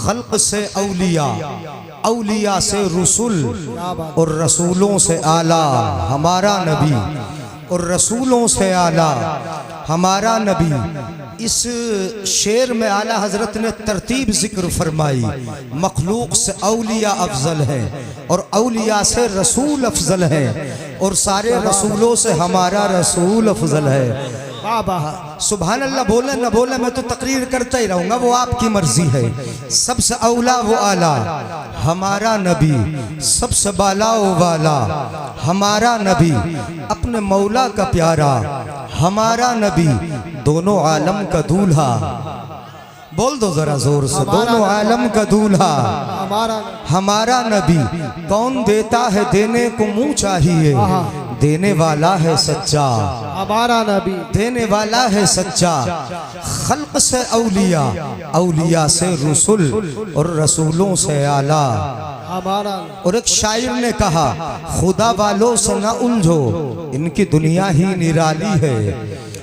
खल्क से औलिया, औलिया से रसूल और रसूलों से आला हमारा नबी, और रसूलों से आला हमारा नबी। इस शेर में आला हजरत ने तरतीब जिक्र फरमाई, मखलूक से औलिया अफजल है और औलिया से रसूल अफजल है, और सारे रसूलों से हमारा रसूल अफजल है। सुभान अल्लाह बोले न बोले मैं तो तकरीर करता ही रहूंगा, वो आपकी मर्जी है। सबसे औला वो आला हमारा नबी, सबसे बाला वो वाला हमारा नबी, अपने मौला का प्यारा हमारा नबी, दोनों आलम का दूल्हा। बोल दो जरा जोर से, दोनों आलम का दूल्हा हमारा नबी। कौन देता है देने को मुंह चाहिए, देने वाला है सच्चा हमारा नबी, देने वाला है सच्चा। खल्क से औलिया, औलिया से रसूल और रसूलों से आला हमारा। और एक शायर ने कहा, खुदा वालों से न उलझो इनकी दुनिया ही निराली है,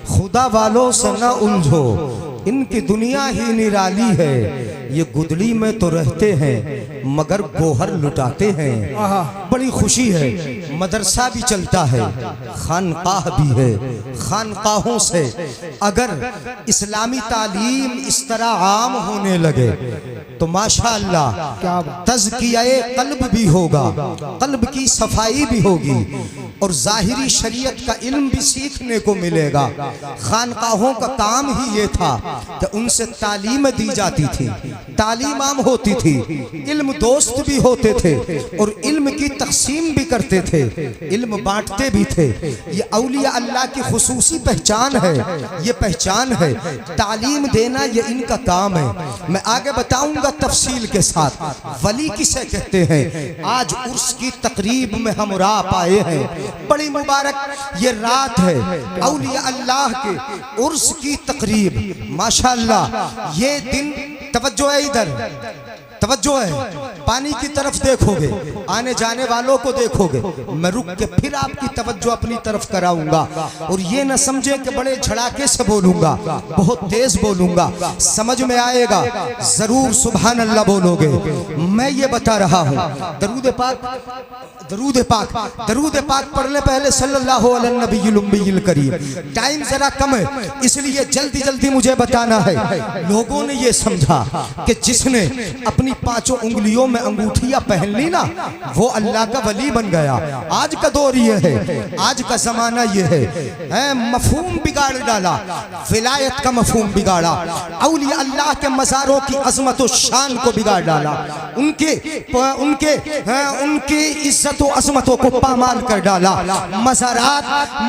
खुदा वालों से न उलझो इनकी दुनिया ही निराली है। ये गुदड़ी में तो रहते हैं मगर गोहर लुटाते हैं। बड़ी खुशी है, मदरसा भी चलता है, खानकाह भी है। खानकाहों से अगर इस्लामी तालीम इस तरह आम होने लगे तो माशाअल्लाह तज़किया-ए क़ल्ब भी होगा, क़ल्ब की सफाई भी होगी और ज़ाहिरी शरीयत का इल्म भी सीखने को मिलेगा। खानकाहों का काम ही ये था कि उनसे तालीम दी जाती थी, तालीम आम होती थी, इल्म दोस्त भी होते थे और इल्म की तकसीम भी करते थे, इल्म बांटते भी थे। ये औलिया अल्लाह की खुसूसी पहचान है, ये पहचान है। तालीम देना ये इनका काम है। मैं आगे बताऊंगा तफसील के साथ। वली किसे कहते हैं? आज उर्स की तकरीब में हम राह पाए हैं, बड़ी मुबारक ये रात है औलिया अल्लाह के उर्स की तकरीब। माशाअल्लाह ये दिन, तवज्जो है इधर, तवज्जो है, पानी की तरफ देखोगे, आने जाने वालों को देखोगे, मैं रुक के फिर आपकी तवज्जो अपनी तरफ कराऊंगा। और ये न समझे कि बड़े झड़ाके से बोलूंगा, बहुत तेज बोलूंगा, समझ में आएगा जरूर। सुभान अल्लाह बोलोगे। मैं ये बता रहा हूँ, दरूद पाक, दरूद पाक, दरूद पाक पढ़ने पहले सल्लल्लाहु अलैहि नबील उम्मील करीम। टाइम जरा कम है इसलिए जल्दी जल्दी मुझे बताना है। लोगों ने ये समझा कि जिसने अपनी पांचों उंगलियों में अंगूठियां पहन ली ना वो अल्लाह का वली बन गया। आज का दौर ये है, आज का जमाना ये है, मफहूम बिगाड़ डाला, विलायत का मफहूम बिगाड़ा, औलिया अल्लाह के मज़ारों की अजमत और शान को बिगाड़ डाला, उनकी इज्जत और अजमतों को पामाल कर डाला।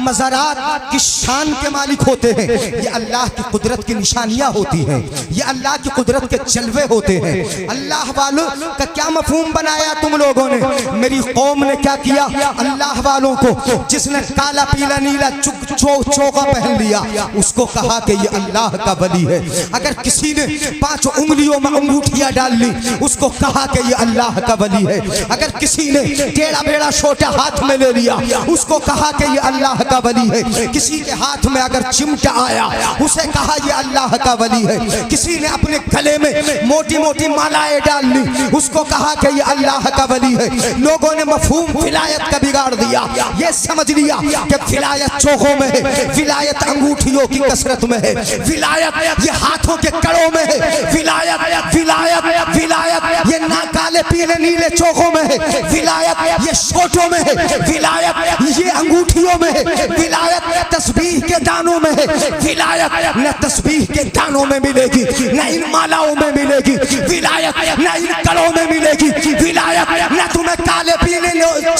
मज़ारात की शान के मालिक होते हैं, ये अल्लाह की कुदरत की निशानियां होती हैं, ये अल्लाह की कुदरत के जलवे होते हैं। अल्लाह वालों का क्या मफहूम बनाया तुम लोगों ने? मेरी कौम ने क्या किया? अल्लाह वालों को जिसने काला पीला नीला चोगा पहन लिया उसको कहा कि ये अल्लाह का वली है। अगर किसी ने पांचों उंगलियों में अंगूठियां डाल ली उसको कहा कि ये अल्लाह का वली है। अगर किसी ने टेढ़ा बेड़ा छोटा हाथ में ले लिया उसको कहा कि ये अल्लाह का वली है। किसी के हाथ में अगर चिमटा आया उसे कहा ये अल्लाह का वली है। किसी ने अपने गले में मोटी मोटी मालाएं डाल ली उसको कहा कि ये अल्लाह का वली है। लोगों ने मफहूम विलायत का बिगाड़ दिया, ये समझ लिया कि विलायत चोखों में है, विलायत अंगूठियों की कसरत में है, विलायत ये हाथों के कड़ों में है, विलायत विलायत विलायत ये ना काले पीले नीले चोखों में है, विलायत ये शोटों में है, विलायत ये अंगूठियों में है, विलायत तस्बीह के दानों में है। विलायत न तस्बीह के दानों में मिलेगी, न इन मालाओं में मिलेगी, विलायत न इन कड़ों में मिलेगी, विलायत न तुम्हें काले पीले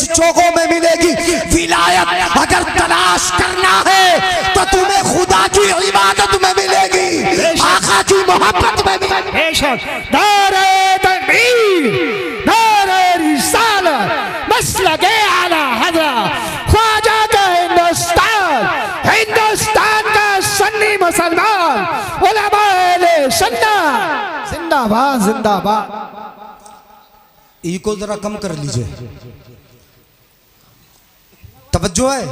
चोखों में मिलेगी। विलायत अगर तलाश करना है तो तुम्हें खुदा की इबादत में मिलेगी, आका की मोहब्बत में मिलेगी। नारे तकबीर, नारे रिसालत, मसलके आला हज़रत ख्वाजा का हिंदुस्तान, हिंदुस्तान का सुन्नी मुसलमान, उलमाए सुन्नत जिंदाबाद जिंदाबाद। को जरा कम कर लीजिए, तवज्जो है।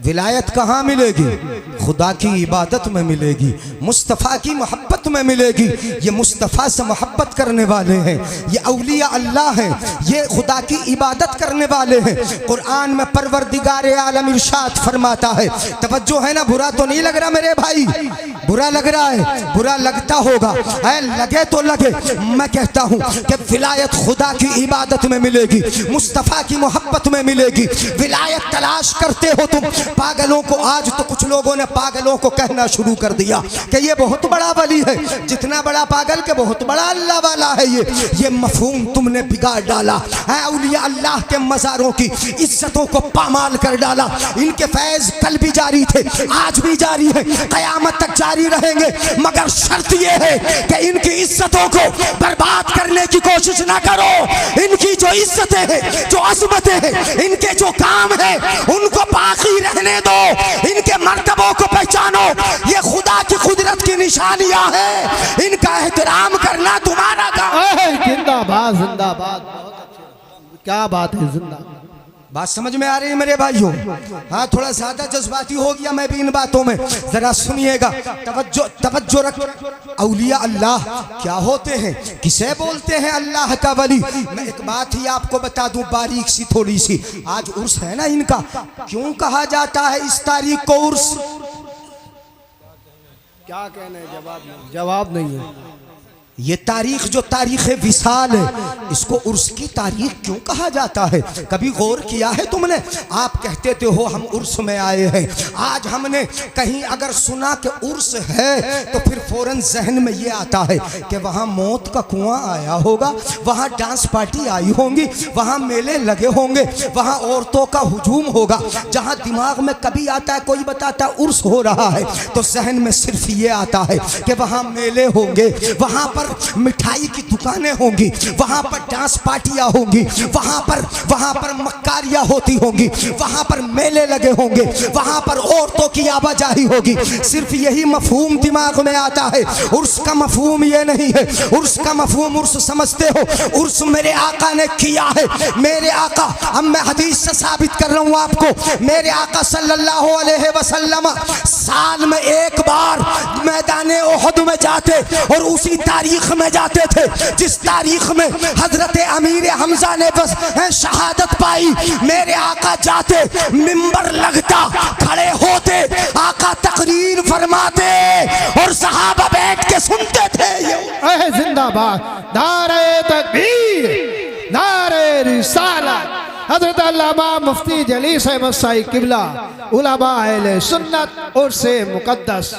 विलायत कहाँ मिलेगी? खुदा की इबादत में मिलेगी, मुस्तफ़ा की मोहब्बत में मिलेगी। ये मुस्तफ़ा से मोहब्बत करने वाले हैं, ये औलिया अल्लाह हैं, ये खुदा की इबादत करने वाले हैं। कुरान में परवरदिगार आलम इरशाद फरमाता है, तवज्जो है ना, बुरा तो नहीं लग रहा मेरे भाई? बुरा लग रहा है? बुरा लगता होगा, लगे तो लगे। मैं कहता हूँ कि विलायत खुदा की इबादत में मिलेगी, मुस्तफ़ा की मोहब्बत में मिलेगी। विलायत तलाश करते हो तुम पागलों को, आज तो कुछ लोगों ने पागलों को कहना शुरू कर दिया कि ये बहुत बड़ा वली है, जितना बड़ा पागल के बहुत बड़ा अल्लाह वाला है। ये मफहूम तुमने बिगाड़ डाला है। औलिया अल्लाह के मज़ारों की इज्जतों को पामाल कर डाला। इनके फैज़ कल भी जारी थे, आज भी जारी है, क़यामत तक जारी रहेंगे, मगर शर्त ये है कि इनकी इज्जतों को बर्बाद करने की कोशिश ना करो। इनकी जो इज्जतें हैं, जो अज़मतें हैं, इनके जो काम है, उनको बाकी रहने दो। इनके मर्तबों को पहचानो, ये खुदा की कुदरत की निशानियां हैं, इनका एहतराम करना तुम्हारा काम। जिंदाबाद जिंदाबाद, क्या बात है, जिंदाबाद। बात समझ में आ रही है मेरे भाइयों? हाँ, थोड़ा ज्यादा जज्बाती हो गया मैं भी इन बातों में, जरा सुनिएगा, तवज्जो रख। औलिया अल्लाह क्या होते हैं, किसे बोलते हैं अल्लाह का वली? मैं एक बात ही आपको बता दूं, बारीक सी थोड़ी सी। आज उर्स है ना इनका, क्यों कहा जाता है इस तारीख को उर्स? क्या कहने, जवाब नहीं है। ये तारीख जो तारीख विसाल है, इसको उर्स की तारीख क्यों कहा जाता है? कभी गौर किया है तुमने? आप कहते थे हो हम उर्स में आए हैं। आज हमने कहीं अगर सुना कि उर्स है तो फिर फौरन जहन में ये आता है कि वहाँ मौत का कुआं आया होगा, वहाँ डांस पार्टी आई होंगी, वहाँ मेले लगे होंगे, वहाँ औरतों का हुजूम होगा। जहाँ दिमाग में कभी आता है, कोई बताता है उर्स हो रहा है, तो जहन में सिर्फ ये आता है कि वहाँ मेले होंगे, वहाँ पर मिठाई की दुकानें होंगी, वहां पर डांस पार्टियां होंगी, वहां पर मक्कारियां होती होंगी, वहां पर मेले लगे होंगे, वहां पर औरतों की आवाजाही होगी। सिर्फ यही मफहूम दिमाग में आता है। उर्स का मफहूम ये नहीं है। उर्स का मफहूम, उर्स समझते हो, उर्स मेरे आका ने किया है। मेरे आका, अब मैं हदीस से साबित कर रहा हूं आपको, मेरे आका सल्लल्लाहु अलैहि वसल्लम साल में एक बार मैदान उहद में जाते और उसी तारीख में जाते थे जिस तारीख में हजरत अमीर हमजा ने बस शहादत पाई। मेरे आका जाते, मिंबर लगता, खड़े होते, आका तकरीर फरमाते और सहाबा बैठ के सुनते थे। जिंदाबाद, नारे तकबीर, नारे रिसालत। हजरत अल्लामा मुफ्ती जलीस अहमद साई किबला, उलमा अहले सुन्नत और से मुकद्दस।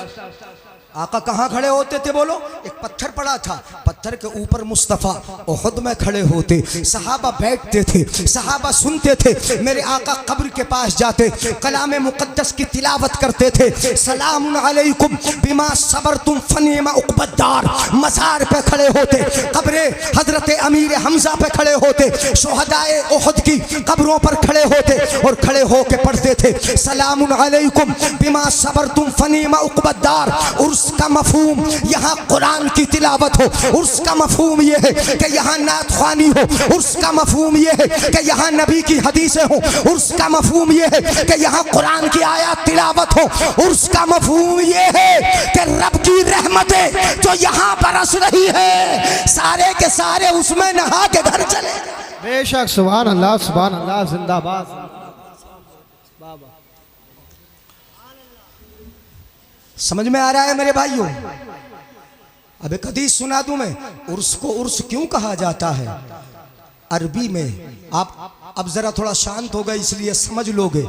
आका कहाँ खड़े होते थे बोलो? एक पत्थर पड़ा था, पत्थर के ऊपर मुस्तफ़ा उहद में खड़े होते, सहाबा बैठते थे, सहाबा सुनते थे। मेरे आका कब्र के पास जाते, कलाम मुक़द्दस की तिलावत करते थे। सलामुन अलैकुम बिमा सबरतुम फनिमा उक़बद्दार। मज़ार पे खड़े होते, कब्रे हजरत अमीर हमजा पे खड़े होते, शुहदाए उहद की कब्रों पर खड़े होते और खड़े होके पढ़ते थे सलामुन अलैकुम बिमा सबरतुम फनिमा उक़बद्दार। उसका मफहूम यहाँ कुरान की तिलावत हो, उसका मफहूम ये है कि यहाँ नात ख्वानी हो, उसका मफहूम ये है कि यहाँ नबी की हदीसें हो, उसका मफहूम ये है कि यहाँ कुरान की आयत तिलावत हो, उसका मफहूम ये है कि रब की रहमतें जो यहाँ बरस रही है सारे के सारे उसमें नहा के घर चले। बेशक, सुभान अल्लाह, सुभान अल्लाह, जिंदाबाद। समझ में आ रहा है मेरे भाइयों? अब एक हदीस सुना दूं मैं, उर्स को उर्स क्यों कहा जाता है अरबी में? आप अब जरा थोड़ा शांत हो गए इसलिए समझ लोगे।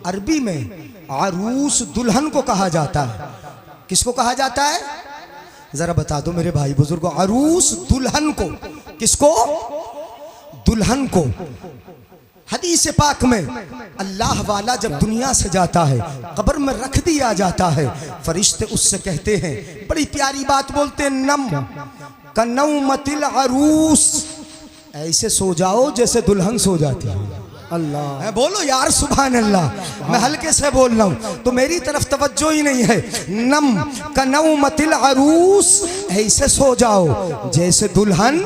अरबी में आरूस दुल्हन को कहा जाता है। किसको कहा जाता है जरा बता दो मेरे भाई बुजुर्गों? आरूस दुल्हन को। किसको? दुल्हन को। हदीस पाक में अल्लाह वाला जब दुनिया से जाता है, कब्र में रख दिया जाता है, फरिश्ते उससे कहते हैं, बड़ी प्यारी बात बोलते हैं, नम कनौमतिल अरूस, ऐसे सो जाओ जैसे दुल्हन सो जाती है। अल्लाह, बोलो यार सुभान अल्लाह। मैं हल्के से बोल रहा हूँ तो मेरी तरफ तवज्जो ही नहीं है। नम कनौमतिल अरूस, ऐसे सो जाओ जैसे दुल्हन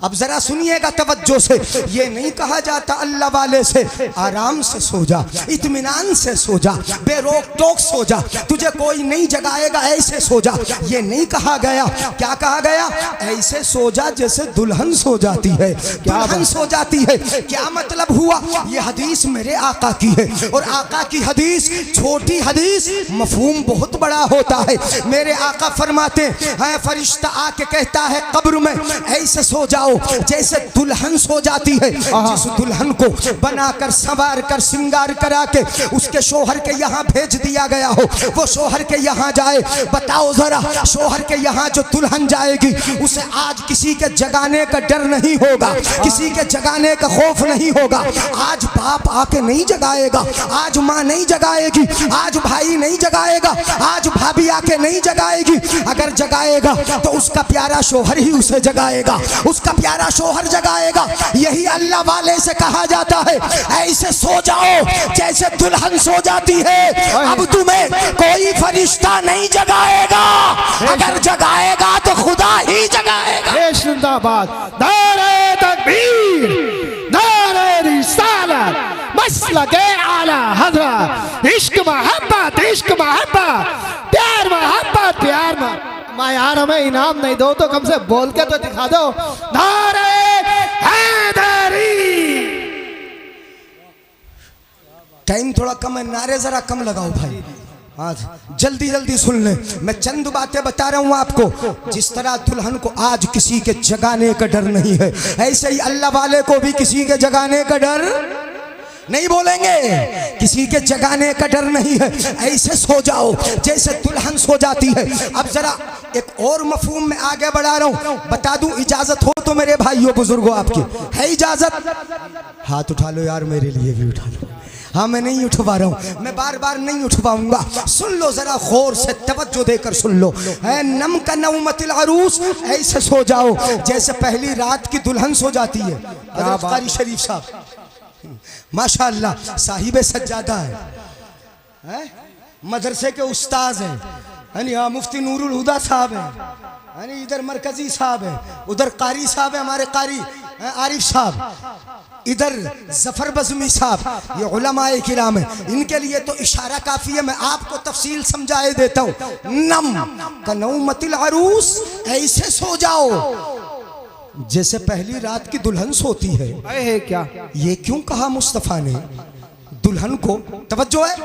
अब जरा सुनिएगा तवज्जो से, ये नहीं कहा जाता अल्लाह वाले से आराम से सो जा, इत्मीनान से सो जा, बेरोक टोक सो जा, तुझे कोई नहीं जगाएगा ऐसे सो जा। ये नहीं कहा गया। क्या कहा गया? ऐसे सो जा जैसे दुल्हन सो जाती है, दुल्हन सो जाती है। क्या मतलब हुआ? ये हदीस मेरे आका की है, और आका की हदीस छोटी हदीस, मफहूम बहुत बड़ा होता है। मेरे आका फरमाते हैं, फरिश्ता आके कहता है कब्र में ऐसे सो जाओ जैसे दुल्हन सो जाती है। जिस दुल्हन को बनाकर संवार कर श्रृंगार करा के उसके शोहर के यहाँ भेज दिया गया हो, वो शोहर के यहाँ जाए। बताओ जरा, शोहर के यहाँ जो दुल्हन जाएगी उसे आज किसी के जगाने का डर नहीं होगा, किसी के जगाने का खौफ नहीं होगा। आज बाप आके नहीं जगाएगा, आज माँ नहीं जगाएगी, आज भाई नहीं जगाएगा, आज भाभी आके नहीं जगाएगी। अगर जगाएगा तो उसका प्यारा शोहर ही उसे जगाएगा, उसका प्यारा शोहर जगाएगा। यही अल्लाह वाले से कहा जाता है, ऐसे सो जाओ जैसे दुल्हन सो जाती है। अब तुम्हें कोई फरिश्ता नहीं जगाएगा, अगर जगाएगा तो खुदा ही जगाएगा। जिंदाबाद, नारे तकबीर, नारे रिसालत, मसलके आला हज़रत, इश्क मोहब्बत, इश्क मोहब्बत, प्यार मोहब्बत, प्यार मोहब्बत। मैं यार हमें इनाम नहीं दो तो कम से बोल के तो दिखा दो, नारे हैदरी। टाइम थोड़ा कम है, नारे जरा कम लगाओ भाई। आज जल्दी जल्दी सुन ले, मैं चंद बातें बता रहा हूं आपको। जिस तरह दुल्हन को आज किसी के जगाने का डर नहीं है, ऐसे ही अल्लाह वाले को भी किसी के जगाने का डर नहीं। बोलेंगे किसी के जगाने का डर नहीं है। ऐसे सो जाओ जैसे दुल्हन सो जाती है। अब जरा एक और मफहूम में आगे बढ़ा रहा हूं, बता दूं, इजाजत हो तो मेरे भाइयों बुजुर्गों, आपकी है इजाजत? हाथ उठा लो यार, मेरे लिए भी उठा लो। हाँ, मैं नहीं उठवा रहा हूँ, मैं बार बार नहीं उठवाऊंगा। सुन लो जरा, गौर से तवज्जो देकर सुन लो। है नम का नौमतिल अरूस, ऐसे सो जाओ जैसे पहली रात की दुल्हन सो जाती है। हज़रत कारी शरीफ साहब माशाअल्लाह साहिबे सज्जादा है, मदरसे के उस्ताद हैं। यहाँ मुफ्ती नूरुल हुदा साहब हैं, इधर मरकजी साहब है, उधर कारी साहब है, हमारे कारी आरिफ साहब, इधर जफर बज़मी साहब, ये उलमाए किराम है। इनके लिए तो इशारा काफी है, मैं आपको तफसील समझाए देता हूँ। नम का नौमतिल अरूस, ऐसे सो जाओ जैसे पहली रात की दुल्हन सोती है। क्या ये क्यों कहा मुस्तफ़ा ने? दुल्हन को, तवज्जो है,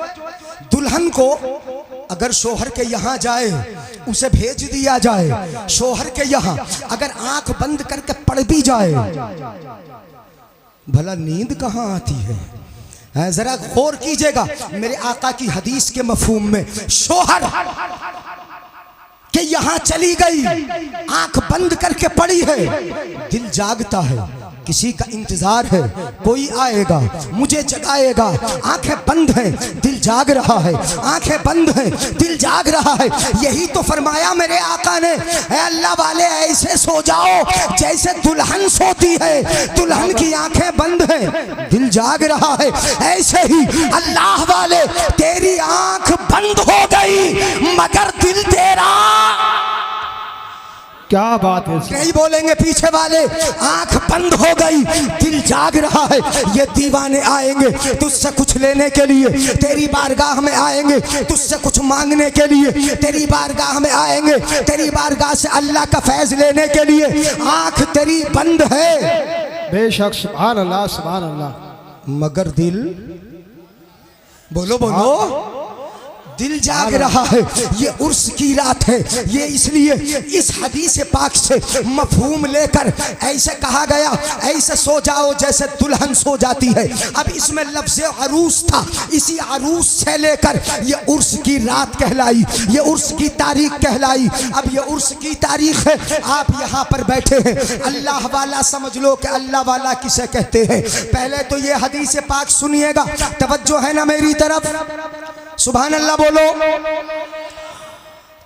दुल्हन को अगर शोहर के यहाँ जाए, उसे भेज दिया जाए, शोहर के यहाँ अगर आंख बंद करके पड़ भी जाए, भला नींद कहाँ आती है? जरा गौर कीजिएगा मेरे आका की हदीस के मफहूम में। शोहर कि यहाँ चली गई, आंख बंद करके पड़ी है, दिल जागता है, किसी का इंतजार है, कोई आएगा, मुझे जगाएगा। आंखें बंद हैं, दिल जाग रहा है, आंखें बंद हैं, दिल जाग रहा है। यही तो फरमाया मेरे आका ने, अल्लाह वाले ऐसे सो जाओ जैसे दुल्हन सोती है, दुल्हन की आंखें बंद हैं, दिल जाग रहा है। ऐसे ही अल्लाह वाले, तेरी आंख बंद हो गई मगर दिल तेरा, क्या बात है? नहीं बोलेंगे पीछे वाले, आंख बंद हो गई, दिल जाग रहा है। ये दीवाने आएंगे तुझसे कुछ लेने के लिए, तेरी बारगाह में आएंगे तुझसे कुछ मांगने के लिए, तेरी बारगाह में आएंगे तेरी बारगाह से अल्लाह का फैज लेने के लिए। आंख तेरी बंद है बेशक, सुभान अल्लाह, सुभान अल्लाह, मगर दिल, बोलो बोलो, दिल जाग रहा है। ये उर्स की रात है, ये इसलिए इस हदीस पाक से मफहूम लेकर ऐसे कहा गया, ऐसे सो जाओ जैसे दुल्हन सो जाती है। अब इसमें लफ्ज़ अरूस था, इसी अरूस से लेकर ये उर्स की रात कहलाई, ये उर्स की तारीख कहलाई। अब ये उर्स की तारीख है, आप यहाँ पर बैठे हैं, अल्लाह वाला समझ लो कि अल्लाह वाला किसे कहते हैं। पहले तो ये हदीस पाक सुनिएगा, तवज्जो है ना मेरी तरफ? सुभान अल्लाह बोलो।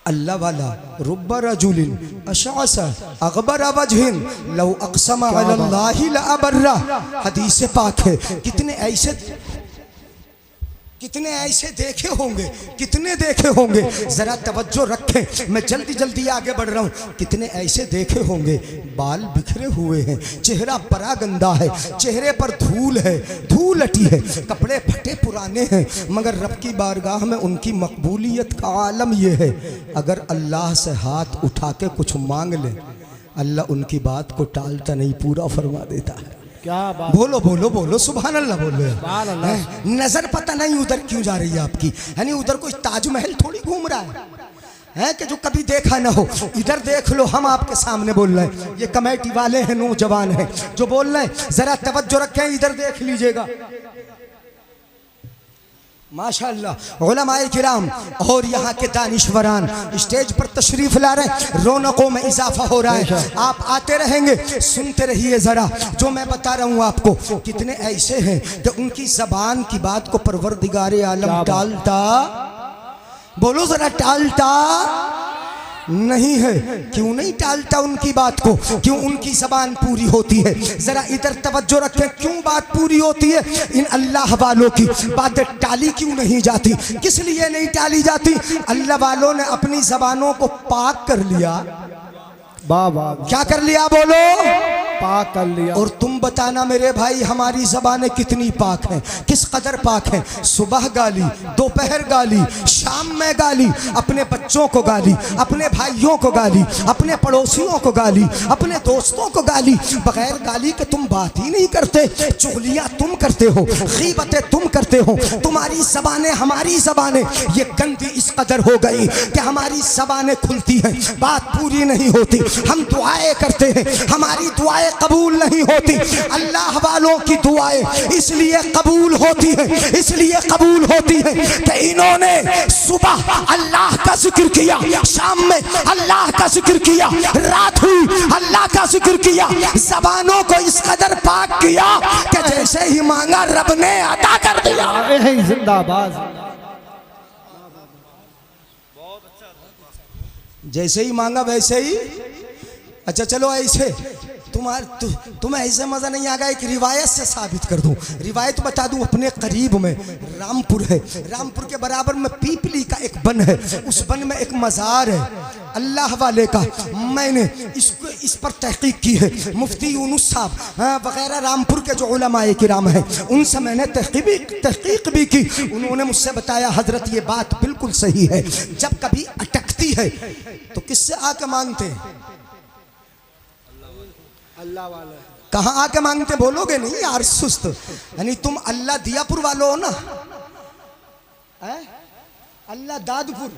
अल्लाह वाला रुब्बा रजुलिन अशअसा अगबरा वजहिन लौ अक़सम अलल्लाहि लअबर्रा, हदीस पाक है। कितने ऐसे कितने ऐसे देखे होंगे, कितने देखे होंगे, जरा तवज्जो रखें, मैं जल्दी जल्दी आगे बढ़ रहा हूँ। कितने ऐसे देखे होंगे बाल बिखरे हुए हैं, चेहरा बड़ा गंदा है, चेहरे पर धूल है, धूल अटी है, कपड़े फटे पुराने हैं, मगर रब की बारगाह में उनकी मकबूलियत का आलम यह है, अगर अल्लाह से हाथ उठा के कुछ मांग ले, अल्लाह उनकी बात को टालता नहीं, पूरा फरमा देता है। क्या बात, बोलो बोलो बोलो, सुभान अल्लाह बोलो। सुभान अल्लाह। नजर पता नहीं उधर क्यों जा रही है आपकी, यानी उधर कोई ताजमहल थोड़ी घूम रहा है कि जो कभी देखा ना हो। इधर देख लो, हम आपके सामने बोल रहे हैं, ये कमेटी वाले हैं, नौजवान हैं जो बोल रहे हैं, जरा तवज्जो रखें, इधर देख लीजिएगा। माशाअल्लाह उलमाए किराम और यहाँ के दानिशवरान स्टेज पर तशरीफ ला रहे हैं, रौनकों में इजाफा हो रहा है। आप आते रहेंगे, सुनते रहिए जरा जो मैं बता रहा हूँ आपको। कितने ऐसे हैं कि उनकी जबान की बात को परवरदिगारे आलम टालता, बोलो जरा, टालता नहीं है। क्यों नहीं टालता उनकी बात को? क्यों उनकी जबान पूरी होती है। जरा इधर तवज्जो रखें, क्यों बात पूरी होती है? इन अल्लाह वालों की बातें टाली क्यों नहीं जाती? किस लिए नहीं टाली जाती? अल्लाह वालों ने अपनी जबानों को पाक कर लिया। बाबा क्या कर लिया? बोलो, पाक कर लिया। और तुम बताना मेरे भाई, हमारी ज़बानें कितनी पाक हैं, किस कदर पाक हैं। सुबह गाली, दोपहर गाली, शाम में गाली, अपने बच्चों को गाली, अपने भाइयों को गाली, अपने पड़ोसियों को गाली, अपने दोस्तों को गाली। बगैर गाली के तुम बात ही नहीं करते। चुगलियाँ तुम करते हो, गीबतें तुम करते हो। तुम्हारी ज़बानें, हमारी ज़बानें ये गंदी इस कदर हो गई कि हमारी ज़बानें खुलती हैं, बात पूरी नहीं होती। हम दुआएं करते हैं, हमारी दुआएं कबूल नहीं होती। अल्लाह वालों की दुआएं इसलिए कबूल होती हैं, इसलिए कबूल होती हैं कि इन्होंने सुबह अल्लाह का जिक्र किया, शाम में अल्लाह का जिक्र किया, रात हुई अल्लाह का जिक्र किया। ज़बानों को इस कदर पाक किया कि जैसे ही मांगा रब ने अता कर दिया। जिंदाबाद। जैसे ही मांगा वैसे ही। अच्छा चलो, ऐसे तुम्हें ऐसे मज़ा नहीं आएगा। एक रिवायत से साबित कर दूं, रिवायत बता दूं। अपने करीब में रामपुर है, रामपुर के बराबर में पीपली का एक बन है, उस बन में एक मज़ार है अल्लाह वाले का। मैंने इस पर तहकीक की है। मुफ्ती यूनुस साहब वगैरह रामपुर के जो उलमाए किराम हैं, उनसे मैंने तहकीक भी की। उन्होंने मुझसे बताया, हजरत ये बात बिल्कुल सही है। जब कभी अटकती है तो किससे आके मांगते हैं? अल्लाह वाला। कहाँ आके मांगते? बोलोगे नहीं यार, सुस्त। यानी तुम अल्लाह दियापुर वालों हो ना, अल्लाह दादपुर,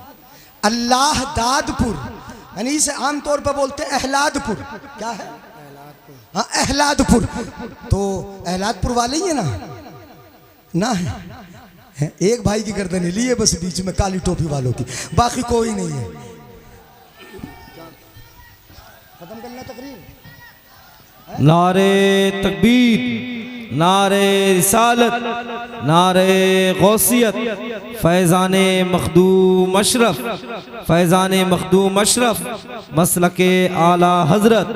अल्लाह दादपुर, यानी इसे आमतौर पर बोलते हैं अहलादपुर। क्या है? हाँ, अहलादपुर। तो अहलादपुर वाले ही है ना है। एक भाई की गर्दन ली है बस बीच में, काली टोपी वालों की, बाकी कोई नहीं है। खत्म करना तकरीर। नारे तकबीर, नारे रिसालत, नारे गौसियत, फैज़ाने मखदूम अशरफ, फैज़ाने मखदूम अशरफ, मसलके आला हज़रत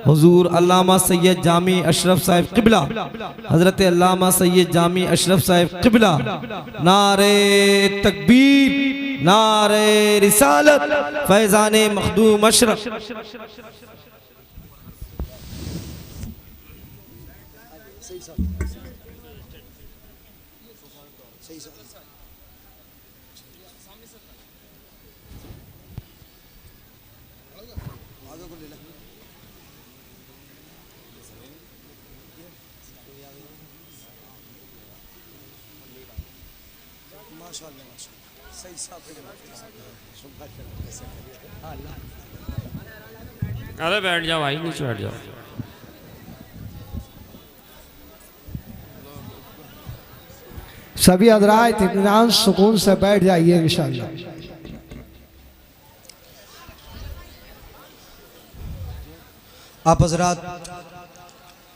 हुज़ूर अल्लामा सैयद जामी अशरफ साहिब क़िबला, हज़रत अल्लामा सैयद जामी अशरफ साहिब क़िबला। नारे तकबीर, नारे रिसालत, फैज़ाने मखदूम अशरफ। अरे बैठ जाओ भाई, नीचे बैठ जाओ। सभी हज़रात इत्मीनान सुकून से बैठ जाइए इंशाअल्लाह। आप हजरात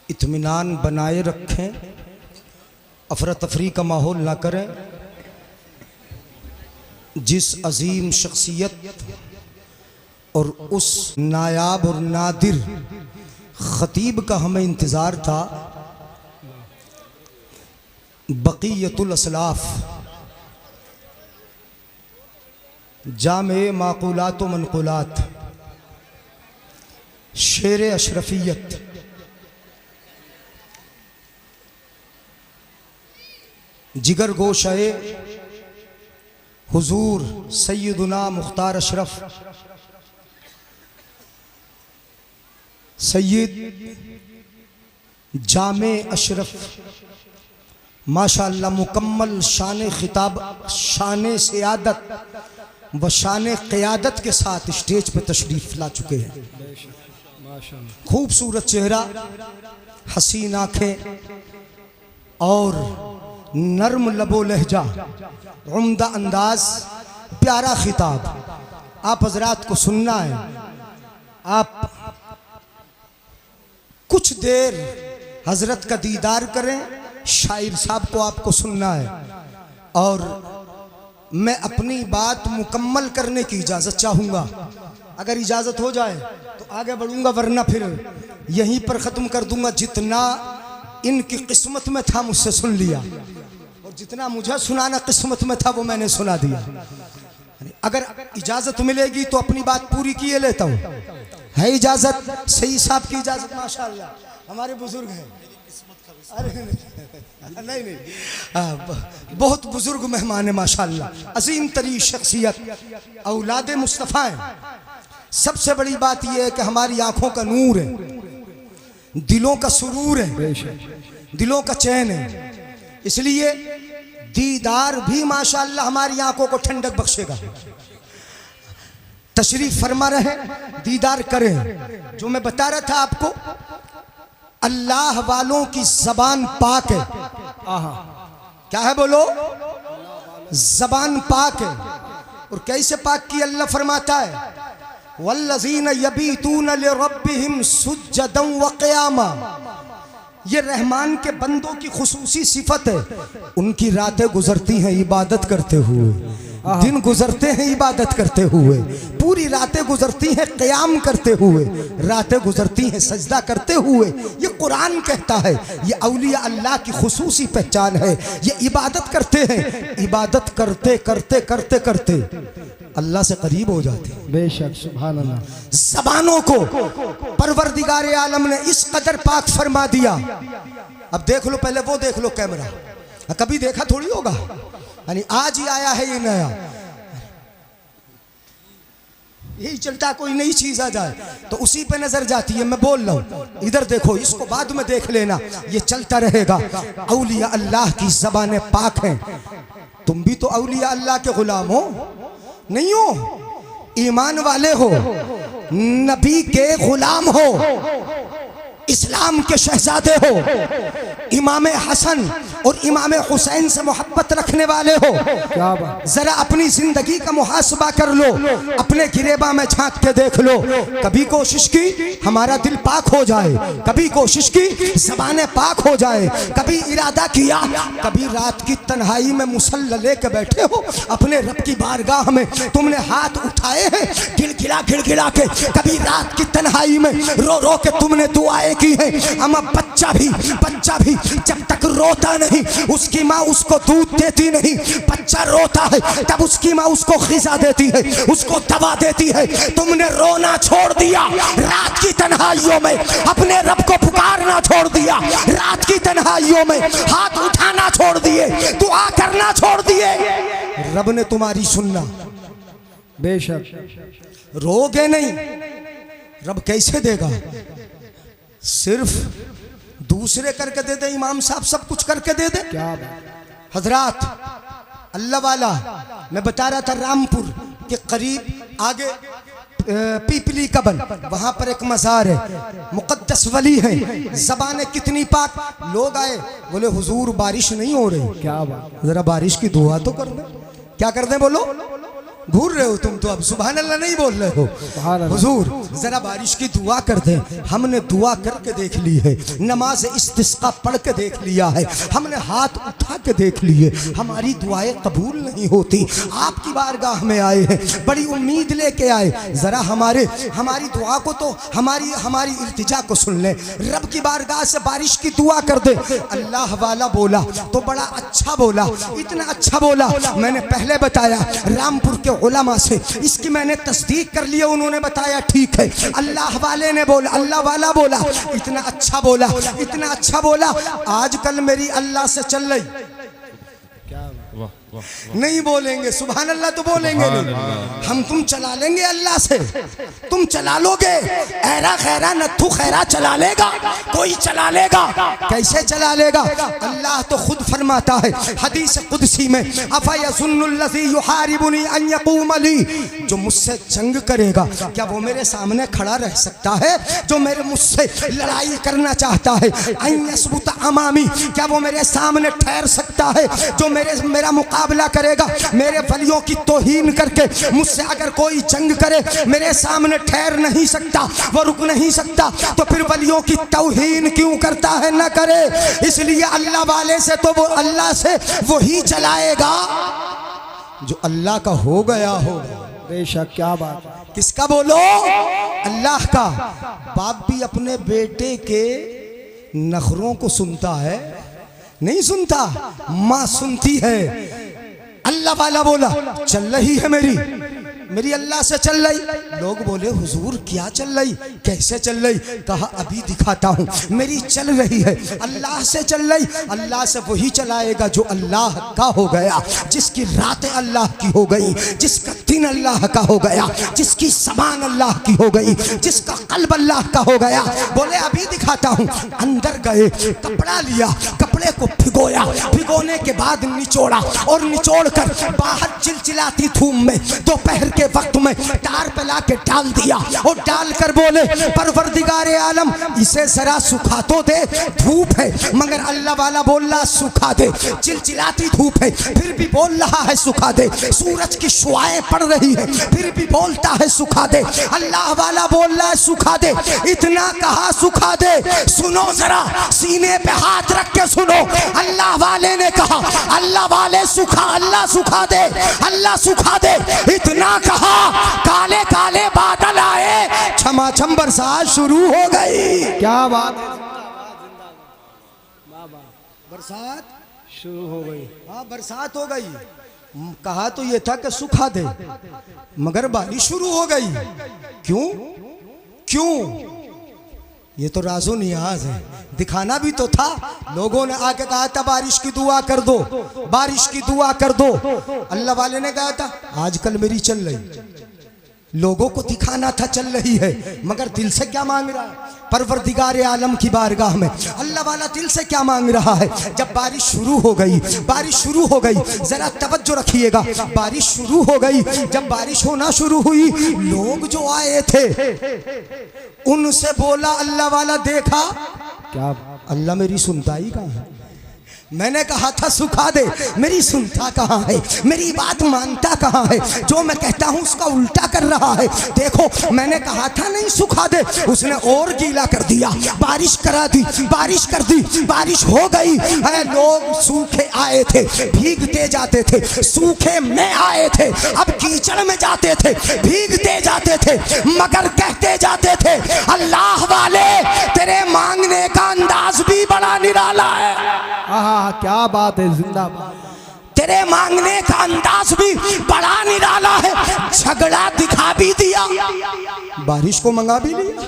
इत्मीनान बनाए रखें, अफरा तफरी का माहौल ना करें। जिस अजीम शख्सियत और उस नायाब और नादिर ख़तीब का हमें इंतज़ार था, बक़ियतुल असलाफ़ जामे माकूलात व मनकुलात, शेर अशरफियत, जिगर गोशे हुजूर सैयदुना मुख्तार अशरफ सैयद जामे अशरफ माशाअल्लाह मुकम्मल शान खिताब, शान सियादत व शान क़ियादत के साथ स्टेज पर तशरीफ ला चुके हैं। खूबसूरत चेहरा, हसीन आँखें और नर्म लबो लहजा, उम्दा अंदाज, प्यारा खिताब। आप हजरात को सुनना है। आप कुछ देर हजरत का दीदार करें, शायर साहब को आपको सुनना है और मैं अपनी बात मुकम्मल करने की इजाज़त चाहूँगा। अगर इजाज़त हो जाए तो आगे बढ़ूँगा, वरना फिर यहीं पर ख़त्म कर दूँगा। जितना इनकी किस्मत में था मुझसे सुन लिया, और जितना मुझे सुनाना किस्मत में था वो मैंने सुना दिया। अगर इजाज़त मिलेगी तो अपनी बात पूरी किए लेता हूँ। है इजाज़त? सही साहब की इजाज़त? माशाअल्लाह, हमारे बुजुर्ग हैं। अरे नहीं, बहुत बुजुर्ग मेहमान है माशाअल्लाह, अजीम तरीन शख्सियत, औलाद मुस्तफ़ा हैं। सबसे बड़ी बात यह है कि हमारी आंखों का नूर है, दिलों का सुरूर है, दिलों का चैन है। इसलिए दीदार भी माशाअल्लाह हमारी आंखों को ठंडक बख्शेगा। तशरीफ फरमा रहे, दीदार करें। जो मैं बता रहा था आपको, अल्लाह वालों की जबान पाक है। क्या है बोलो? जबान पाक है। और कैसे पाक की? अल्लाह फरमाता है वल्लज़ीन यबीतून लिरब्बिहिम सुज्जदन व क़ियामा। ये रहमान के बंदों की खुसूसी सिफत है। उनकी रातें गुजरती हैं इबादत करते हुए, दिन गुजरते हैं इबादत करते हुए, पूरी रातें गुजरती हैं क़याम करते हुए, रातें गुजरती हैं सजदा करते हुए। ये कुरान कहता है, ये औलिया अल्लाह की खुसूसी पहचान है। ये इबादत करते हैं, इबादत करते करते करते करते अल्लाह से करीब हो जाते हैं। बेशक, सुभान अल्लाह। ज़बानों को परवरदिगार आलम ने इस कदर पाक फरमा दिया। अब देख लो, पहले वो देख लो कैमरा, कभी देखा थोड़ी होगा, यानी आज ही आया है ये नया। यही चलता, कोई नई चीज आ जाए तो उसी पे नजर जाती है। मैं बोल रहा हूँ, इधर देखो, इसको बाद में देख लेना, ये चलता रहेगा। औलिया अल्लाह की ज़बानें पाक हैं। तुम भी तो औलिया अल्लाह के गुलाम हो, नहीं हो? ईमान वाले हो, नबी के गुलाम हो, इस्लाम के शहजादे हो, इमाम हसन और इमाम हुसैन से मोहब्बत रखने वाले हो। क्या बात। जरा अपनी जिंदगी का मुहासबा कर लो, अपने गिरेबा में झांक के देख लो। कभी कोशिश की हमारा दिल पाक हो जाए, कभी कोशिश की ज़बानें पाक हो जाए, कभी इरादा किया, कभी रात की तन्हाई में मुसल्ला लेके बैठे हो अपने रब की बारगाह में, तुमने हाथ उठाए हैं गिड़गिड़ा गिड़गिड़ा के, कभी रात की तन्हाई में रो रो के तुमने दुआएं की है। अमा बच्चा भी जब तक रोता नहीं उसकी माँ उसको दूध देती नहीं। बच्चा रोता है तब उसकी माँ उसको ग़िज़ा देती है, उसको दवा देती है। तुमने रोना छोड़ दिया, रात की तन्हाइयों में अपने रब को पुकारना छोड़ दिया, रात की तन्हाइयों में हाथ उठाना छोड़ दिए, दुआ करना छोड़ दिए। रब ने तुम्हारी सुनना। बेशक। रोगे नहीं, रब कैसे देगा? सिर्फ दूसरे करके दे दे, इमाम साहब सब कुछ करके दे दे। क्या बात। हजरात, अल्लाह वाला, मैं बता रहा था रामपुर के करीब आगे पीपली कबन, वहां पर एक मज़ार है, मुक़द्दस वली है। ज़बानें कितनी पाक। लोग आए, बोले हुजूर बारिश नहीं हो रही। क्या बात। जरा बारिश की दुआ तो कर दे। क्या कर दे? बोलो, भूल रहे हो तुम तो, अब सुभान अल्लाह नहीं बोल रहे हो। हुजूर जरा बारिश की दुआ कर दें। हमने दुआ करके देख ली है, नमाज इस्तिस्का पढ़ के देख लिया है, हमने हाथ उठा के देख लिए, हमारी दुआएं कबूल नहीं होती। आपकी बारगाह में आए हैं, बड़ी उम्मीद लेके आए, जरा हमारी दुआ को तो हमारी इल्तिजा को सुन ले, रब की बारगाह से बारिश की दुआ कर दे। अल्लाह वाला बोला तो बड़ा अच्छा बोला, इतना अच्छा बोला, मैंने पहले बताया रामपुर के उलमा से, इसकी मैंने तस्दीक कर लिया, उन्होंने बताया ठीक है। अल्लाह वाले ने बोला, अल्लाह वाला बोला, इतना अच्छा बोला, इतना अच्छा बोला, आजकल मेरी अल्लाह से चल रही। नहीं बोलेंगे सुभान अल्लाह तो बोलेंगे नहीं, हम तुम चला लेंगे अल्लाह से। तुम चला लोगे, ऐरा खैरा नत्थु खैरा चला लेगा, कोई चला लेगा, कैसे चला लेगा? अल्लाह तो खुद फरमाता है हदीस कुदसी में, अफयज़ुन्नुल्लज़ी युहारिबुनी अन यक़ूम ली, जो मुझसे जंग करेगा क्या वो मेरे सामने खड़ा रह सकता है? जो मेरे मुझसे लड़ाई करना चाहता है, अन यसबुत अमामी, क्या वो मेरे सामने ठहर सकता है? जो मेरा मुकाबला करेगा, मेरे वलियों की तौहीन करके मुझसे अगर कोई जंग करे, मेरे सामने ठहर नहीं सकता, वो रुक नहीं सकता, तो फिर वलियों की तौहीन क्यों करता है? न करे। इसलिए अल्लाह वाले से तो वो अल्लाह से वही चलाएगा जो अल्लाह का हो गया हो। बेशक, क्या बात है। किसका बोलो? अल्लाह का। बाप भी अपने बेटे के नखरों को सुनता है? नहीं सुनता, माँ सुनती है। अल्लाह वाला बोला चल रही है मेरी अल्लाह से चल रही। लोग बोले हुजूर क्या चल रही, कैसे चल रही? कहा अभी दिखाता हूँ। मेरी चल रही है, अल्लाह से चल रही। अल्लाह से वही चलाएगा जो अल्लाह का हो गया, जिसकी रातें अल्लाह की हो गई, जिसका दिन अल्लाह का हो गया, जिसकी ज़बान अल्लाह की हो गई, जिसका कल्ब अल्लाह का हो गया। बोले अभी दिखाता हूँ। अंदर गए, कपड़ा लिया, कपड़े को भिगोया, भिगोने के बाद निचोड़ा, और निचोड़ कर बाहर चिलचिलाती धूप में दोपहर के वक्त में टार पे ला के डाल दिया, और डाल कर बोले परवरदिगारे आलम इसे जरा सुखा तो दे, धूप है। मगर अल्लाह वाला बोल रहा सुखा दे, चिलचिलाती धूप है फिर भी बोल रहा है सुखा दे। सूरज की शुआएं पड़ रही है फिर भी बोलता है सुखा दे। अल्लाह वाला बोल रहा है सुखा दे। इतना कहा सुखा दे, सुनो जरा, सीने पे हाथ रख के सुनो। अल्लाह वाले ने कहा, अल्लाह वाले सुखा, अल्लाह सुखा दे, अल्लाह सुखा दे। इतना कहा, काले काले बादल आए, छमाछम बरसात शुरू हो गई। क्या बात है। बरसात शुरू हो गई। हाँ बरसात हो गई। कहा तो ये था कि सुखा दे, मगर बारिश शुरू हो गई। क्यों क्यों? ये तो राजो नियाज है, दिखाना भी तो था। लोगों ने आके कहा था बारिश की दुआ कर दो, बारिश की दुआ कर दो। अल्लाह वाले ने कहा था आजकल मेरी चल रही। लोगों को दिखाना था चल रही है, मगर दिल से क्या मांग रहा है? परवरदिगार आलम की बारगाह में अल्लाह वाला दिल से क्या मांग रहा है? जब बारिश शुरू हो गई, बारिश शुरू हो गई, जरा तवज्जो रखिएगा। बारिश शुरू हो गई, जब बारिश होना शुरू हुई, लोग जो आए थे उनसे बोला अल्लाह वाला देखा क्या अल्लाह मेरी सुनता ही कहाँ है? मैंने कहा था सुखा दे, मेरी सुनता कहाँ है? मेरी बात मानता कहाँ है? जो मैं कहता हूँ उसका उल्टा कर रहा है। देखो मैंने कहा था नहीं सुखा दे, उसने और गीला कर दिया, बारिश करा दी, बारिश कर दी, बारिश हो गई। अरे लोग सूखे आए थे, भीगते जाते थे, सूखे में आए थे, अब कीचड़ में जाते थे, भीगते जाते थे, मगर कहते जाते थे अल्लाह वाले तेरे मांगने का अंदाज भी बड़ा निराला है। हाँ, क्या बात है, जिंदाबाद। तेरे मांगने का अंदाज भी बड़ा निराला है। झगड़ा दिखा भी दिया, बारिश को मंगा भी लिया।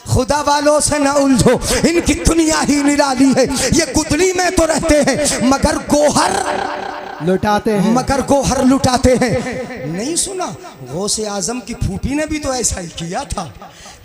खुदा वालों से न उलझो, इनकी दुनिया ही निराली है। ये गुदली में तो रहते हैं मगर गोहर लुटाते हैं, मगर गोहर लुटाते हैं। नहीं सुना? गौसे आजम की फूफी ने भी तो ऐसा ही किया था।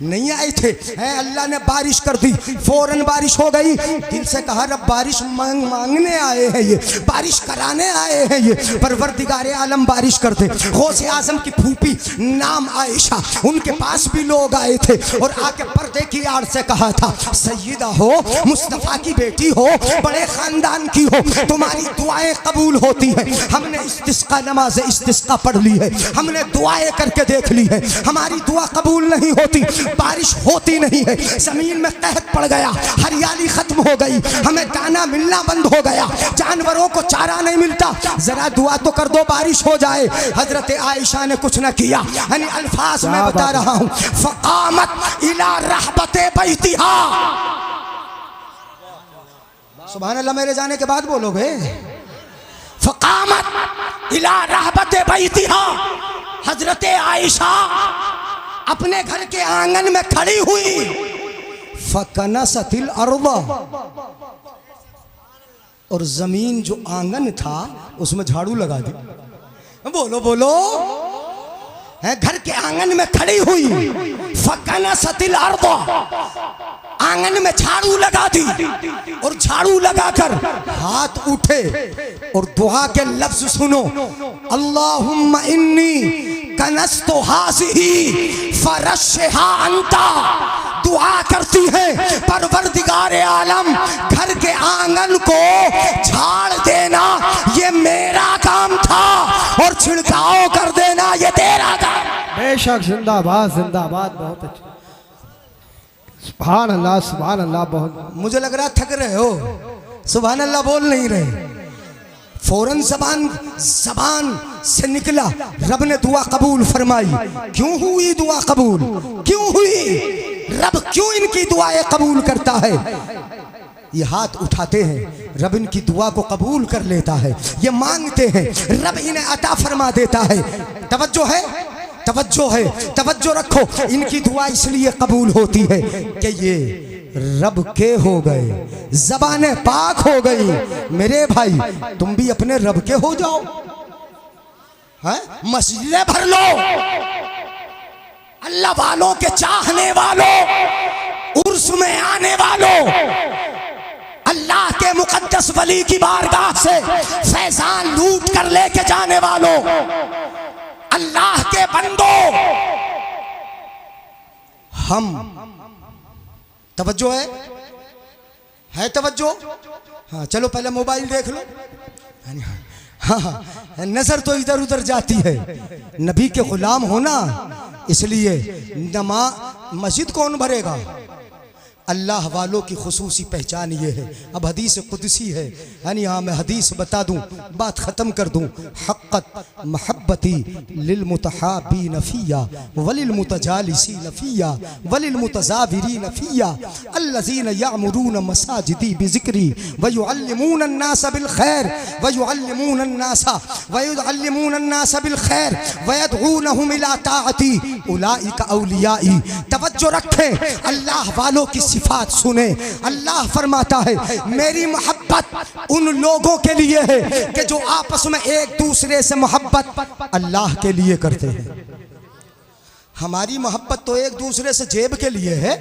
नहीं आए थे, हैं अल्लाह ने बारिश कर दी, फौरन बारिश हो गई। दिल से कहा रब बारिश मांगने आए हैं, ये बारिश कराने आए हैं, ये परवरदिगारे आलम बारिश कर दे। गौसे आजम की फूफी नाम आयशा, उनके पास भी लोग आए थे और आके पर्दे की आड़ से कहा था सैयदा हो, मुस्तफ़ा की बेटी हो, बड़े खानदान की हो, तुम्हारी दुआएं कबूल होती हैं। हमने इस्तिस्का नमाज इस्तिस्का पढ़ ली है, हमने दुआएं करके देख ली है, हमारी दुआ कबूल नहीं होती, बारिश होती नहीं है, जमीन में कहत पड़ गया, हरियाली खत्म हो गई, हमें दाना मिलना बंद हो गया, जानवरों को चारा नहीं मिलता, जरा दुआ तो कर दो बारिश हो जाए। हजरत आयशा ने कुछ न किया, यानी अल्फाज में बता रहा हूँ, फ़क़ामत इला रहबते बैतिहा। सुभान अल्लाह, मेरे जाने के बाद बोलोगे फ़क़ामत इला रहबत बैतिहा, हजरत आयशा अपने घर के आंगन में खड़ी हुई। फकनसतिल अर्दा, और जमीन जो आंगन था उसमें झाड़ू लगा दी। बोलो बोलो, है घर के आंगन में खड़ी हुई। फकनसतिल अर्दा, आंगन में झाड़ू लगा दी, और झाड़ू लगाकर हाथ उठे और दुआ के लफ्ज सुनो, अल्लाहुम्मा इन्नी कनस्तु हाज़िही फरश्शिहा अंता। दुआ करती है, परवरदिगारे आलम घर के आंगन को झाड़ देना ये मेरा काम था, और छिड़काव कर देना ये तेरा काम। बेशक, जिंदाबाद जिंदाबाद, बहुत अच्छा। सुभान अल्लाह, बहुत। मुझे लग रहा थक रहे हो, सुभान अल्लाह बोल नहीं रहे। फौरन जबान से निकला, रब ने दुआ कबूल फरमाई। क्यों हुई दुआ कबूल? क्यों हुई? रब क्यों इनकी दुआएं कबूल करता है? ये हाथ उठाते हैं, रब इनकी दुआ को कबूल कर लेता है। ये मांगते हैं, रब इन्हें अता फरमा देता है। तवज्जो है, तवज्जो है, तवज्जो रखो। इनकी दुआ इसलिए कबूल होती है कि ये रब के हो गए, ज़बाने पाक हो गई। मेरे भाई, तुम भी अपने रब के हो जाओ। हैं? मस्जिदें भर लो, अल्लाह वालों के चाहने वालों, उर्स में आने वालों, अल्लाह के मुकद्दस वली की बारगाह से फैजान लूट कर लेके जाने वालों, अल्लाह के बंदों, हम तवज्जो है तवज्जो? हाँ, चलो पहले मोबाइल देख लो। हाँ, हाँ, नजर तो इधर उधर जाती है। नबी के गुलाम होना, इसलिए मस्जिद कौन भरेगा? अल्लाह वालों की खुसूसी पहचान ये है। अब हदीस कुदसी है, यानी हाँ मैं हदीस बता दूं, बात ख़त्म कर दूं। हक़्क़त महब्बती लिल मुतहाबी नफ़िया वलिल मुतजालिसी नफ़िया वलिल मुतज़ाविरी नफ़िया अल्लज़ीन यामुरून मसाजिदी बिज़िक्री व युअल्लिमून अन्नास बिल खैर व युअल्लिमून अन्नास बिल खैर व यदऊनहुम इला ताअती उलाइका औलियाई। तवज्जो रखें, अल्लाह वालों की सिफात सुने। अल्लाह फरमाता है, मेरी मोहब्बत उन लोगों के लिए है कि जो आपस में एक दूसरे से मोहब्बत अल्लाह के लिए करते हैं। हमारी मोहब्बत तो एक दूसरे से जेब के लिए है,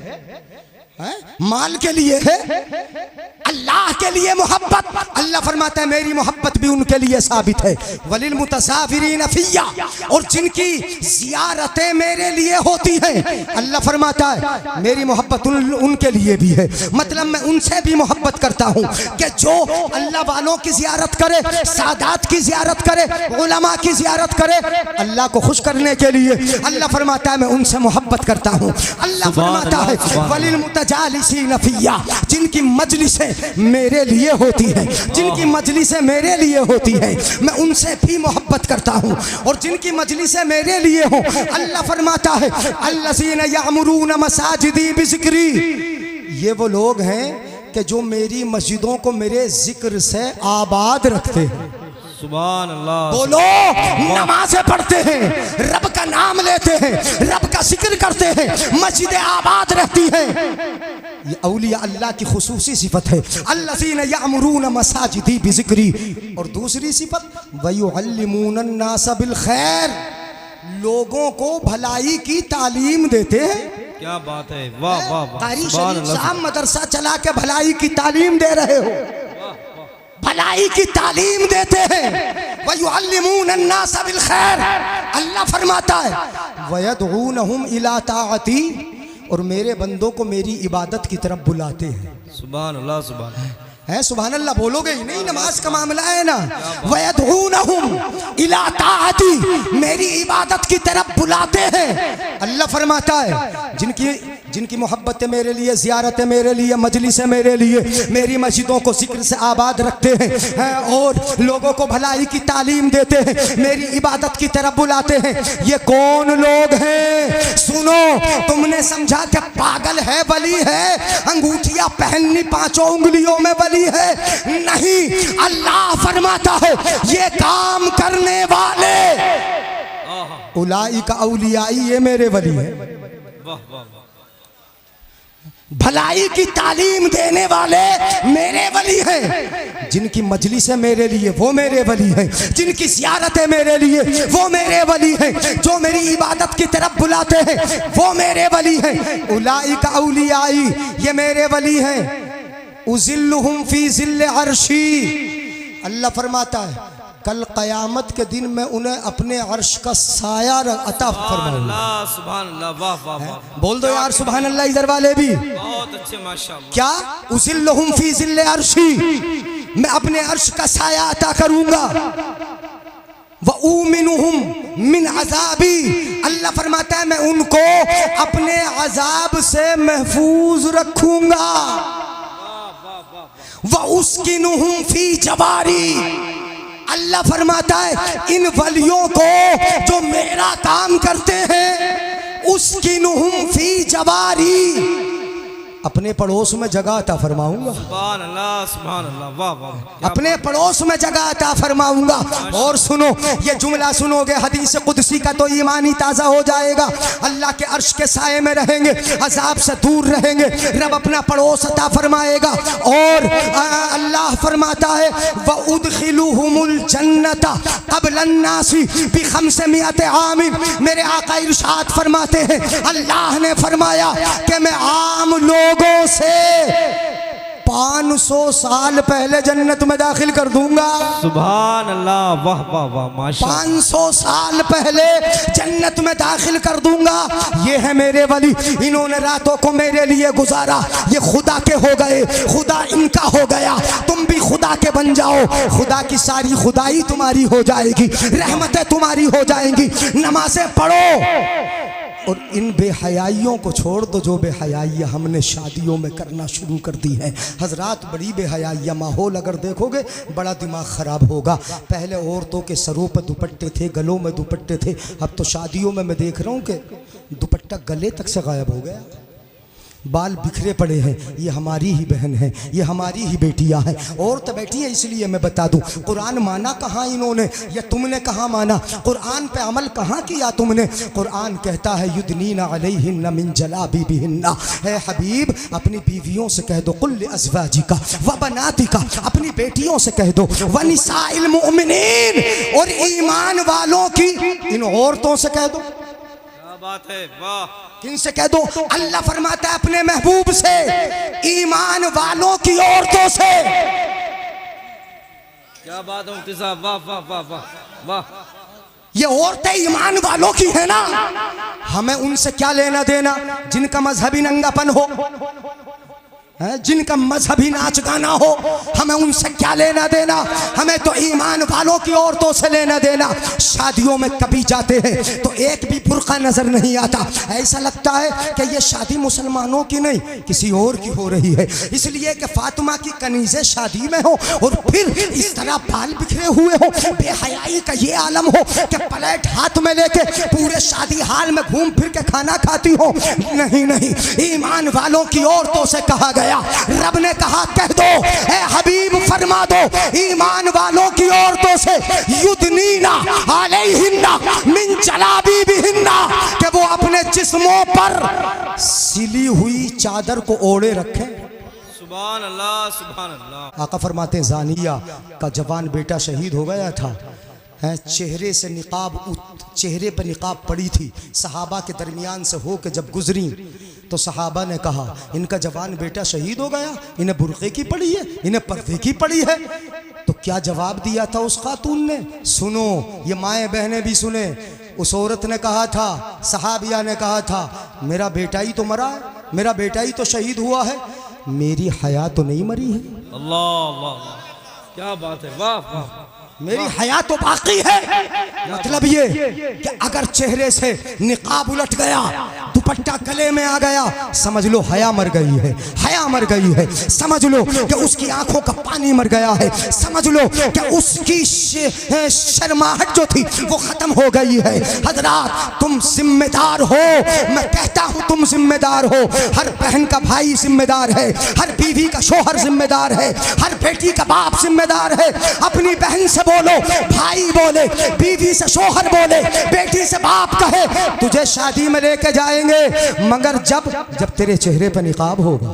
माल के लिए है। अल्लाह के लिए मोहब्बत, अल्लाह फरमाता है मेरी मोहब्बत भी उनके लिए साबित है। वलिल मुतसाफिरीन फिया, और जिनकी जियारतें मेरे लिए होती हैं, अल्लाह फरमाता है मेरी मोहब्बत उनके लिए भी है। मतलब मैं उनसे भी मोहब्बत करता हूँ कि जो अल्लाह वालों की जियारत करे, सादात की जियारत करे, उलमा की जियारत करे, अल्लाह को खुश करने के लिए अल्लाह फरमाता है मैं उनसे मोहब्बत करता हूँ। अल्लाह फरमाता है वलिल मुतजालिसीन फिया, जिनकी मजलिसें मेरे लिए होती है, जिनकी मजलिसें मेरे लिए होती है, मैं उनसे भी मोहब्बत करता हूँ। और जिनकी मजलिसें मेरे लिए हो, अल्लाह फरमाता है अल्लज़ीना यामुरून मसाजिदी बिज़िक्री, ये वो लोग हैं कि जो मेरी मस्जिदों को मेरे जिक्र से आबाद रखते हैं। सुभान अल्लाह। बोलो, नमाज़ें पढ़ते हैं, रब का नाम लेते हैं, रब का जिक्र करते हैं, मस्जिदें आबाद रहती हैं। ये औलिया अल्लाह की खुसूसी सिफत है, अल्लज़ीना यामुरून मसाजिदी बिज़िक्री। और दूसरी सिफत वयुअल्लिमून अन्नास बिल खैर, लोगों को भलाई की तालीम देते हैं। क्या बात है, वाह वाह वाह। कारी सुभान शरीफ अल्लाह। साहब मदरसा चला के भलाई की तालीम दे रहे हो, भलाई की तालीम देते हैं। वयुअल्लिमून अन्नास बिल खैर, अल्लाह फरमाता है वयदऊनहुम इला ताअती, और मेरे बंदों को मेरी इबादत की तरफ बुलाते हैं। सुभान अल्लाह, सुभान अल्लाह। है सुभान अल्लाह बोलोगे ही नहीं, नमाज का मामला है ना। वयदऊनहुम इला ताअती, मेरी इबादत की तरफ बुलाते हैं। अल्लाह फरमाता है जिनकी मोहब्बत मेरे लिए, ज़ियारत मेरे लिए, मजलिस मेरे लिए, मेरी मस्जिदों को जिक्र से आबाद रखते हैं और लोगों को भलाई की तालीम देते हैं, मेरी इबादत की तरफ बुलाते हैं। ये कौन लोग हैं? सुनो, तुमने समझा कि पागल है वली है, अंगूठियां पहननी 5 उंगलियों में वली वली है? नहीं, अल्लाह फरमाता है ये काम करने वाले उलाई का औलियाई, ये मेरे वली है। वाह वाह वाह। भलाई की तालीम देने वाले मेरे वली हैं। जिनकी मजलिस है मेरे लिए वो मेरे वली हैं। जिनकी ज़ियारत है मेरे लिए वो मेरे वली हैं। जो मेरी इबादत की तरफ बुलाते हैं वो मेरे वली हैं। उलाई का औलियाई, ये मेरे वली हैं। उज़िल्लुहुम फी ज़िल्ल अर्शी, अल्लाह फरमाता है कल क़यामत के दिन मैं उन्हें अपने अर्श का साया अता फरमाऊंगा। अल्लाह सुभान अल्लाह, वाह वाह वाह। बोल दो यार सुभान अल्लाह इधर वाले भी। बहुत अच्छे माशाअल्लाह। क्या? उज़िल्लुहुम फी ज़िल्ल अर्शी, मैं अपने अर्श का साया अता करूंगा। व उमिनुहुम मिन अज़ाबी, अल्लाह फरमाता है मैं उनको अपने अजाब से महफूज रखूंगा। व उस्किनुहुम फी जवारी, अल्लाह फरमाता है इन वलियों को जो मेरा काम करते हैं उस्किनुहुम फी जवारी, अपने पड़ोस में जगह अता फरमाऊंगा। सुभान अल्लाह, वाह वाह। अपने पड़ोस में जगह अता फरमाऊंगा। और सुनो, ये जुमला सुनोगे हदीस कुदसी का तो ईमान ही ताज़ा हो जाएगा। अल्लाह के अर्श के साए में रहेंगे, अजाब से दूर रहेंगे, रब अपना पड़ोस अता फरमाएगा। और अल्लाह फरमाता है व उदखिलुहुमुल जन्नता क़ब्लन नासी बि500 आमिन। मेरे आका इरशाद फरमाते हैं, अल्लाह ने फरमाया कि मैं आम लोगों से 500 साल पहले जन्नत में दाखिल कर दूंगा। सुभान अल्लाह, वाह वाह वाह माशाअल्लाह। 500 साल पहले जन्नत में दाखिल कर दूंगा। ये है मेरे वली, इन्होंने रातों को मेरे लिए गुजारा। ये खुदा के हो गए, खुदा इनका हो गया। तुम भी खुदा के बन जाओ, खुदा की सारी खुदाई तुम्हारी हो जाएगी, रहमतें तुम्हारी हो जाएंगी। नमाजें पढ़ो। और इन बेहयाइयों को छोड़ दो जो बेहयाइयाँ हमने शादियों में करना शुरू कर दी है। हजरात बड़ी बेहयाइयाँ, माहौल अगर देखोगे बड़ा दिमाग ख़राब होगा। पहले औरतों के सरों पर दुपट्टे थे, गलों में दुपट्टे थे। अब तो शादियों में मैं देख रहा हूँ कि दुपट्टा गले तक से गायब हो गया, बाल बिखरे पड़े हैं। ये हमारी ही बहन है, ये हमारी ही बेटियां हैं। और तो बैठी है, इसलिए मैं बता दूं, कुरान माना कहाँ इन्होंने, या तुमने कहाँ माना? कुरान पे अमल कहाँ किया तुमने? कुरान कहता है युदनीना अलैहिन्ना मिन जलाबिबिहिन्ना। है हबीब, अपनी बीवियों से कह दो, कुल अज़वाजिका व बनातिका, अपनी बेटियों से कह दो, व निसाइल मुमिनीन, और ईमान वालों की इन औरतों से कह दो। बात है, वाह। किनसे कह दो? अल्लाह फरमाता है अपने महबूब से, ईमान वालों की औरतों से। क्या बात है मुफ्ती साहब, वाह वाह वाह वाह वाह। ये औरतें ईमान वालों की है ना, हमें उनसे क्या लेना देना जिनका मजहबी नंगापन हो, जिनका मजहबी नाच गाना हो? हमें उनसे क्या लेना देना? हमें तो ईमान वालों की औरतों से लेना देना। शादियों में कभी जाते हैं तो एक भी बुर्का नजर नहीं आता, ऐसा लगता है कि ये शादी मुसलमानों की नहीं किसी और की हो रही है। इसलिए कि फातिमा की कनीज़ें शादी में हो और फिर इस तरह बाल बिखरे हुए हो, बेहयाई का ये आलम हो कि प्लेट हाथ में लेके पूरे शादी हाल में घूम फिर के खाना खाती हो। नहीं नहीं, ईमान वालों की औरतों से कहा गया। रब ने कहा कह दो, ए हबीब फरमा दो ईमान वालों की औरतों से, युदनीना अलैहिन्ना मिन जलाबिबिहिन्ना, कि वो अपने जिस्मों पर सिली हुई चादर को ओढ़े रखें। सुभान अल्लाह, सुभान अल्लाह। आका फरमाते हैं ज़ानिया का जवान बेटा शहीद हो गया था, चेहरे से निकाब, चेहरे पर निकाब पड़ी थी। सहाबा के दरमियान से हो के जब गुजरी तो सहाबा ने कहा इनका जवान बेटा शहीद हो गया, इन्हें बुर्के की पड़ी है, इन्हें पर्दे की पड़ी है। तो क्या जवाब दिया था उस खातून ने? सुनो, ये माएँ बहनें भी सुने। उस औरत ने कहा था, सहाबिया ने कहा था, मेरा बेटा ही तो मरा है, मेरा बेटा ही तो शहीद हुआ है, मेरी हया तो नहीं मरी है। अल्लाह अल्लाह, क्या बात है, वाह वाह। मेरी हया तो बाकी है। मतलब ये कि अगर चेहरे से निकाब उलट गया, दुपट्टा गले में आ गया, समझ लो हया मर गई है, हया मर गई है। समझ लो कि उसकी आंखों का पानी मर गया है। समझ लो कि उसकी शर्माहट जो थी वो खत्म हो गई है। हजरात तुम जिम्मेदार हो, मैं कहता हूं तुम जिम्मेदार हो। हर बहन का भाई जिम्मेदार है, हर बीवी का शोहर जिम्मेदार है, हर बेटी का बाप जिम्मेदार है। अपनी बहन से बोलो, भाई बोले, बीवी से शोहर बोले, बेटी से बाप कहे तुझे शादी में लेके जाएंगे, मगर जब तेरे चेहरे पर निकाब होगा।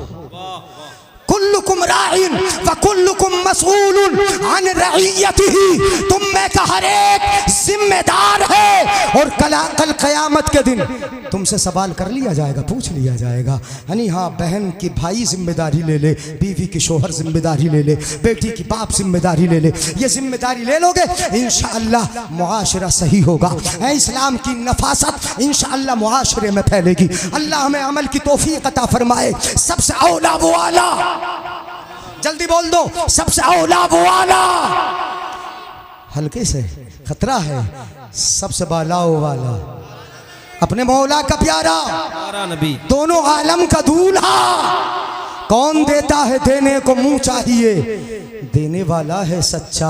कुल्लुकुम राइन व कुल्लुकुम मसऊलुन अन रइयतिही, तुम में का हर एक जिम्मेदार है और कल क़यामत के दिन तुमसे सवाल कर लिया जाएगा, पूछ लिया जाएगा। यानी हाँ, बहन की भाई जिम्मेदारी ले ले, बीवी की शोहर जिम्मेदारी ले ले, बेटी की बाप जिम्मेदारी ले ले। ये जिम्मेदारी ले लोगे इंशाअल्लाह मुआशरा सही होगा। इस्लाम की नफासत इंशाअल्लाह मुआशरे में फैलेगी। अल्लाह हमें अमल की तौफीक अता फरमाए। सबसे औला वो आला, जल्दी बोल दो, सबसे औला वो आला। हल्के से खतरा है, सबसे बालाओ वाला, अपने मौला का प्यारा, प्यारा नबी, दोनों आलम का दूल्हा। कौन देता है देने को मुंह चाहिए, देने वाला है सच्चा।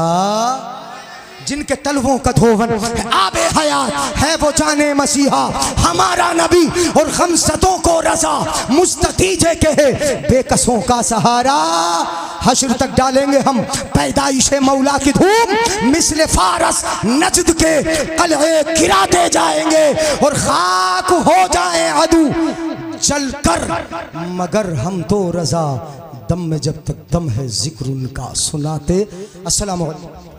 जिनके तलवों का धोवन आबे हयात है वो जाने मसीहा, हमारा नबी और खमसतों को रजा मुस्ततीजे के है बेकसों का सहारा। हश्र तक डालेंगे हम पैदाइशे मौला की धूम, मिस्ल फारस नजद के कलहे गिराते जाएंगे और खाक हो जाए अदू चलकर, मगर हम तो रजा दम में जब तक दम है जिक्र उनका सुनाते। अस्सलाम वालेकुम।